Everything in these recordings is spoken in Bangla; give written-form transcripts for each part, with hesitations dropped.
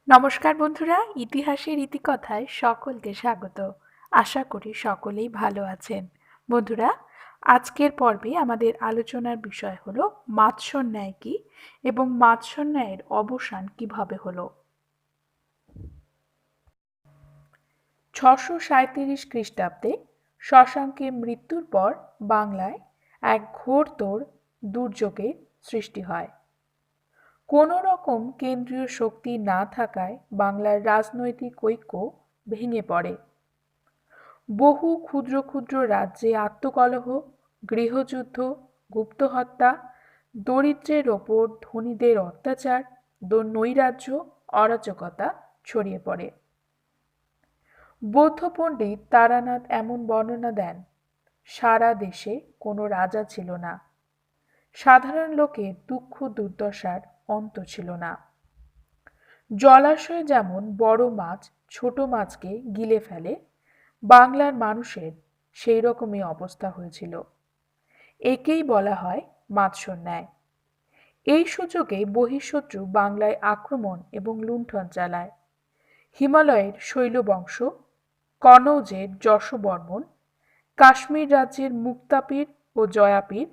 নমস্কার বন্ধুরা, ইতিহাসের ইতিকথায় সকলকে স্বাগত। আশা করি সকলেই ভালো আছেন। বন্ধুরা, আজকের পর্বে আমাদের আলোচনার বিষয় হলো মাৎসন্যায় কি এবং মাৎসন্যায়ের অবসান কিভাবে হলো। 637 খ্রিস্টাব্দে শশাঙ্কের মৃত্যুর পর বাংলায় এক ঘোরতর দুর্যোগের সৃষ্টি হয়। কোনো রকম কেন্দ্রীয় শক্তি না থাকায় বাংলার রাজনৈতিক ঐক্য ভেঙে পড়ে। বহু ক্ষুদ্র ক্ষুদ্র রাজ্যে আত্মকলহ, গৃহযুদ্ধ, গুপ্তহত্যা, দরিদ্রের ওপর ধনীদের অত্যাচার, নৈরাজ্য, অরাজকতা ছড়িয়ে পড়ে। বৌদ্ধ পণ্ডিত তারানাথ এমন বর্ণনা দেন, সারা দেশে কোনো রাজা ছিল না, সাধারণ লোকের দুঃখ দুর্দশার অন্ত ছিল না। জলাশয়ে যেমন বড় মাছ ছোট মাছকে গিলে ফেলে, বাংলার মানুষের সেই রকমই অবস্থা হয়েছিল। একেই বলা হয় মাৎসন্যায়। এই সুযোগে বহিঃশত্রু বাংলায় আক্রমণ এবং লুণ্ঠন চালায়। হিমালয়ের শৈলবংশ, কনৌজের যশবর্মন, কাশ্মীর রাজ্যের মুক্তাপীর ও জয়াপীর,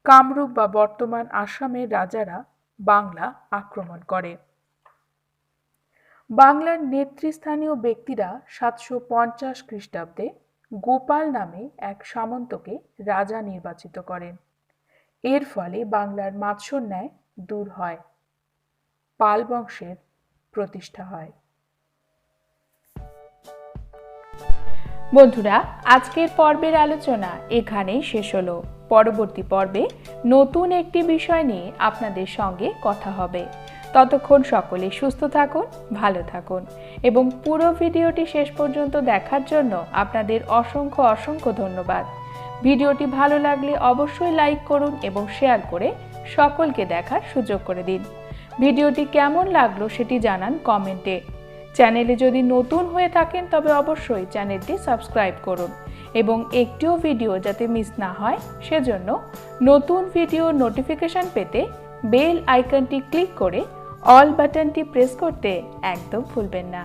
কামরূপ বা বর্তমান আসামের রাজারা বাংলা আক্রমণ করে। বাংলার নেতৃস্থানীয় ব্যক্তিরা 750 খ্রিস্টাব্দে গোপাল নামে এক সামন্তকে রাজা নির্বাচিত করেন। এর ফলে বাংলার মাৎসন্যায় দূর হয়, পাল বংশের প্রতিষ্ঠা হয়। বন্ধুরা, আজকের পর্বের আলোচনা এখানেই শেষ হলো। পরবর্তী পর্বে নতুন একটি বিষয় নিয়ে আপনাদের সঙ্গে কথা হবে। ততক্ষণ সকলে সুস্থ থাকুন, ভালো থাকুন এবং পুরো ভিডিওটি শেষ পর্যন্ত দেখার জন্য আপনাদের অসংখ্য অসংখ্য ধন্যবাদ। ভিডিওটি ভালো লাগলে অবশ্যই লাইক করুন এবং শেয়ার করে সকলকে দেখার সুযোগ করে দিন। ভিডিওটি কেমন লাগলো সেটি জানান কমেন্টে। চ্যানেলে যদি নতুন হয়ে থাকেন তবে অবশ্যই চ্যানেলটি সাবস্ক্রাইব করুন এবং একটিও ভিডিও যাতে মিস না হয় সেজন্য নতুন ভিডিও নোটিফিকেশন পেতে বেল আইকনটি ক্লিক করে অল বাটনটি প্রেস করতে একদম ভুলবেন না।